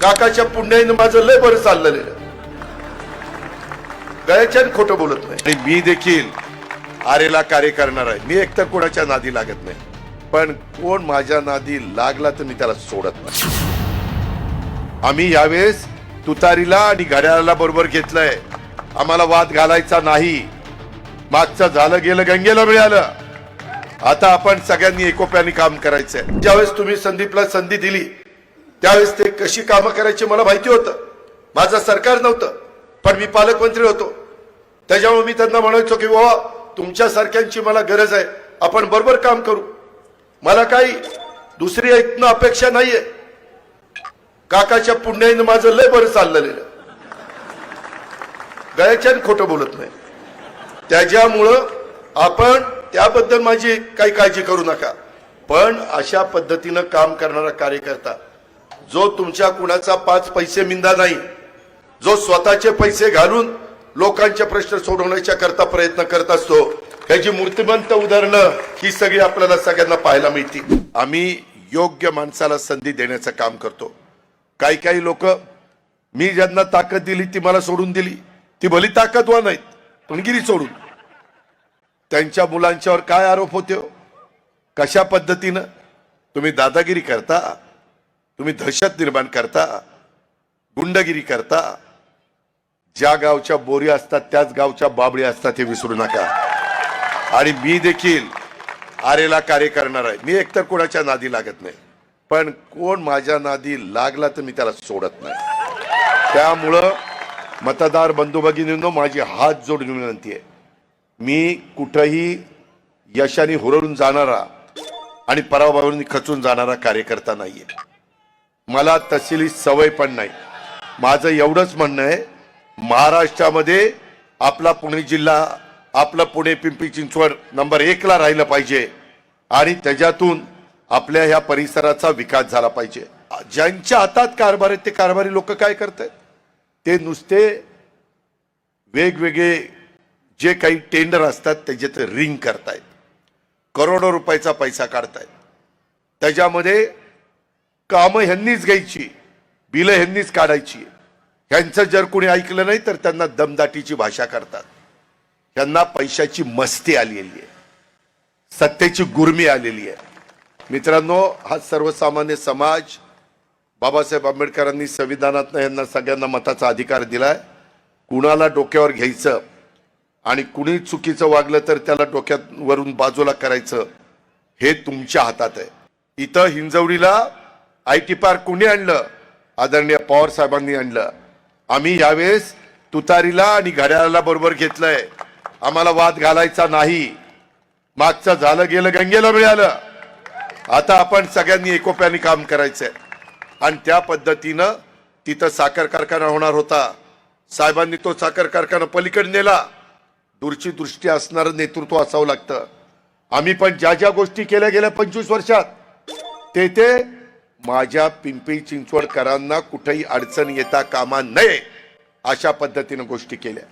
काकाच्या पुण्याईनं माझं लय बरं चाललेलं, गयाच्या खोटं बोलत नाही. आणि मी देखील आरेला कार्य करणार आहे. मी एकतर कोणाच्या नादी लागत नाही, पण कोण माझ्या नादी लागला तर मी त्याला सोडत नाही. आम्ही यावेळेस तुतारीला आणि घड्याळाला बरोबर घेतलंय. आम्हाला वाद घालायचा नाही. मागचं झालं गेलं गंगेला मिळालं. आता आपण सगळ्यांनी एकोप्याने काम करायचंय. ज्यावेळेस तुम्ही संदीपला संधी दिली त्यावेळेस ते कशी कामं करायची मला माहिती होतं. माझं सरकार नव्हतं, पण मी पालकमंत्री होतो. त्याच्यामुळे मी त्यांना म्हणायचो की बाबा तुमच्यासारख्यांची मला गरज आहे, आपण बरोबर काम करू. मला काही दुसरी ऐकणं अपेक्षा नाहीये. काकाच्या पुण्याईनं माझं लय बरं चाललेलं, गयाच्या खोटं बोलत नाही. त्याच्यामुळं आपण त्याबद्दल माझी काही काळजी करू नका. पण अशा पद्धतीनं काम करणारा कार्यकर्ता जो तुमच्या कुणाचा 5 पैसे मिंदा नाही, जो स्वतःचे पैसे घालून लोकांचे प्रश्न सोडवण्याच्या करता प्रयत्न करत असतो, त्याची मूर्तिमंत उदाहरणं ही सगळी आपल्याला सगळ्यांना पाहायला मिळतील. आम्ही योग्य माणसाला संधी देण्याचं काम करतो. काही लोक, मी ज्यांना ताकद दिली ती मला सोडून दिली, ती भली ताकदवान नाहीत पण गिरी सोडून. त्यांच्या मुलांच्यावर काय आरोप होते हो? कशा पद्धतीनं तुम्ही दादागिरी करता, तुम्ही दहशत निर्माण करता, गुंडगिरी करता. ज्या गावच्या बोरी असतात त्याच गावच्या बाबळी असतात हे विसरू नका. आणि मी देखील आरेला कार्य करणार आहे. मी एकतर कोणाच्या नादी लागत नाही, पण कोण माझ्या नादी लागला तर मी त्याला सोडत नाही. त्यामुळं मतदार बंधू भगिनींनो, माझी हात जोडून विनंती आहे, मी कुठंही यशाने हुरळून जाणारा आणि पराभवाने खचून जाणारा कार्यकर्ता नाहीये. मला तसली सवय पण नाही. माझं एवढंच म्हणणं आहे, महाराष्ट्रामध्ये आपला पुणे जिल्हा, आपलं पुणे पिंपरी चिंचवड नंबर 1 ला राहिलं पाहिजे आणि त्याच्यातून आपल्या ह्या परिसराचा विकास झाला पाहिजे. ज्यांच्या हातात कारभार आहेत ते कारभारी लोक काय करतायत? ते नुसते वेगवेगळे जे काही टेंडर असतात त्याच्यात रिंग करतायत, करोडो रुपयाचा पैसा काढतायत. त्याच्यामध्ये कामं ह्यांनीच घ्यायची, बिलं ह्यांनीच काढायची. ह्यांचं जर कोणी ऐकलं नाही तर त्यांना दमदाटीची भाषा करतात. ह्यांना पैशाची मस्ती आलेली आहे, सत्तेची गुर्मी आलेली आहे. मित्रांनो, हा सर्वसामान्य समाज, बाबासाहेब आंबेडकरांनी संविधानातनं यांना सगळ्यांना मताचा अधिकार दिलाय. कुणाला डोक्यावर घ्यायचं आणि कुणी चुकीचं वागलं तर त्याला डोक्यावरून बाजूला करायचं हे तुमच्या हातात आहे. इथं हिंजवडीला IT पार्क कुणी आणलं? आदरणीय पवार साहेबांनी आणलं. आम्ही यावेळेस तुतारीला आणि घड्याळाला बरोबर घेतलंय. आम्हाला वाद घालायचा नाही. मागचं झालं गेलं गंगेला मिळालं. आता आपण सगळ्यांनी एकोप्याने काम करायचंय. आणि त्या पद्धतीनं तिथं साखर कारखाना होणार होता. साहेबांनी तो साखर कारखाना पलीकडे नेला. दूरची दृष्टी असणारं नेतृत्व असावं लागतं. आम्ही पण ज्या ज्या गोष्टी केल्या गेल्या 25 वर्षात ते माझ्या पिंपरी चिंचवडकरांना कुठेही अडचण येता कामा नये अशा पद्धतीनं गोष्टी केल्या.